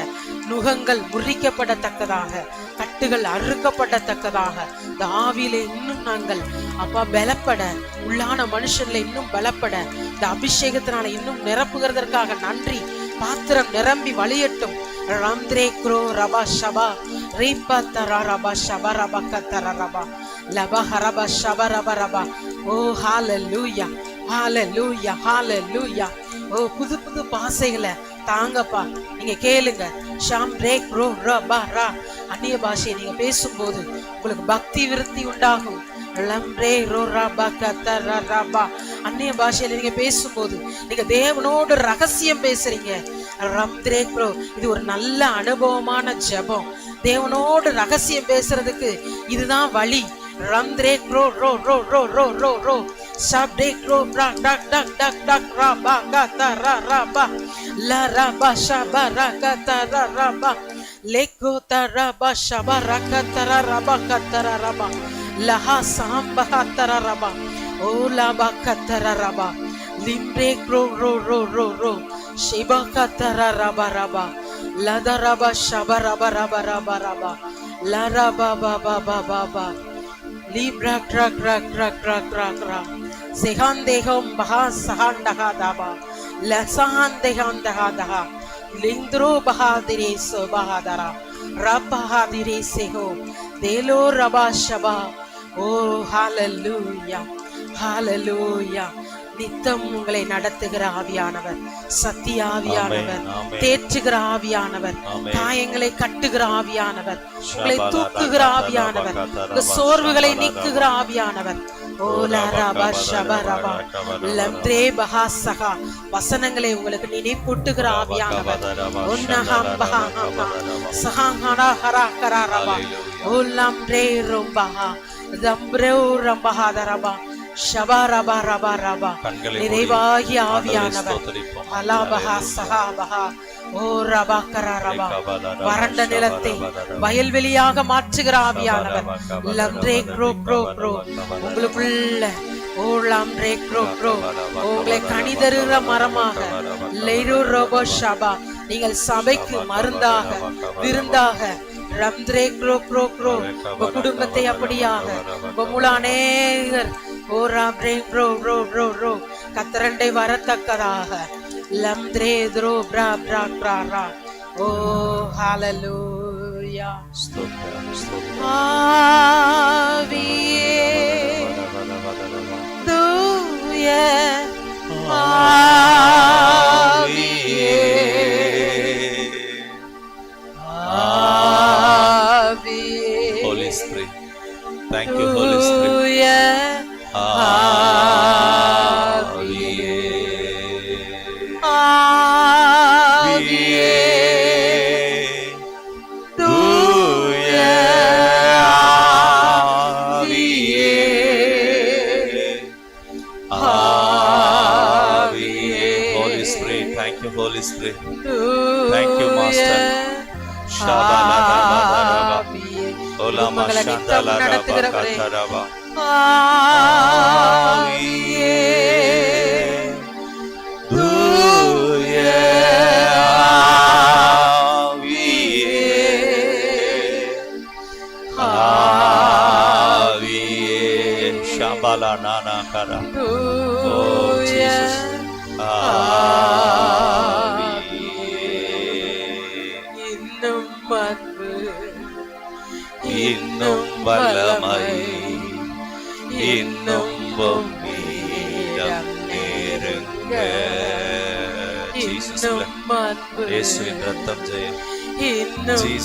நுகங்கள் முறிக்கப்படத்தக்கதாக, கட்டுகள் அறுக்கப்படத்தக்கதாக, இந்த ஆவியில இன்னும் நாங்கள் அப்பா பலப்பட, உள்ளான மனுஷன்ல இன்னும் பலப்பட, இந்த அபிஷேகத்தினால இன்னும் நிரப்புகிறதற்காக நன்றி. பாத்திரம் நிரம்பி வழியட்டும். ராம்த்ரே க்ரோ ரபா ஷபா ரீபா தரா ரபா ஷபா ரபா கத்தரா ரபா லபா ஹரபா ஷபா ரபா ரபா. ஓ ஹல்லேலூயா ஹல்லேலூயா ஹல்லேலூயா. ஓ புது புது பாஷைகளை தாங்கப்பா. நீங்க கேளுங்க. ஷாம் பிரேக் ரோ ரபா ரா. அந்நிய பாஷையை நீங்க பேசும்போது உங்களுக்கு பக்தி விருத்தி உண்டாகும். அந்நிய பாஷையில நீங்க பேசும்போது நீங்க தேவனோடு ரகசியம் பேசுறீங்க. இது ஒரு நல்ல அனுபவமான ஜெபம். தேவனோடு ரகசியம் பேசுறதுக்கு இதுதான் வழி. லஹா சாம்பஹத்தரரபா ஓலபா கத்தரரபா லிம்ரே க்ரோ ரோ ரோ ரோ ரோ ஷிபா கத்தரரபா ரபா லதரபா ஷபரபா ரபா ரபா ரபா லரபா பாபா பாபா பா லிப்ரா க்ரா க்ரா க்ரா க்ரா க்ரா க்ரா செஹாந்தேகம் பஹா சஹாண்டஹாதாபா லசஹாந்தேகாந்தஹாதஹா லிந்த்ரோ பஹாதிரே சோபஹாதரா ரபஹாதிரே செஹோ தேலோ ரபா ஷபா. ஓ ஹல்லேலூயா ஹல்லேலூயா. நித்தம் உங்களை நடத்துகிற ஆவியானவர், சத்திய ஆவியானவர், தேற்றுகிற ஆவியானவர், காயங்களை கட்டுகிற ஆவியானவர், உங்களை தூக்குகிற ஆவியானவர், உங்க சோர்வுகளை நீக்குகிற ஆவியானவர். வசனங்களை உங்களுக்கு நினைப்பூட்டுகிற ஆவியானவர். நிறைவாகி ஆவியானவர் வறண்ட நிலத்தை வயல்வெளியாக மாற்றுகிற ஆவியானவர். உங்களுக்குள்ள உங்களை கனிதருகிற மரமாக நீங்கள் சபைக்கு மருந்தாக விருந்தாக குடும்பத்தை அப்படியாக கத்தரண்டை வரத்தக்கதாக. ஓ ஹல்லேலூயா. ஆவியே தூய ஆவியே ஆவியே. Holy Spirit, thank you Holy Spirit. ஆவியே ஆவியே தூய ஆவியே ஆவியே. Holy Spirit, thank you Holy Spirit, thank you Master. நடத்துகிறவரே ஆவியே தூய ஆவியே ஆவியே ஷாபாலா நானா கரா. Oh Jesus. இன்னும் வல்லமை, இன்னும் ரொம்ப மீதம் நெருங்க. ஜீசஸ் இன்னும் அன்பு இயேசுவின் ரத்தம் ஜெயம். இன்னும் ஜீசஸ்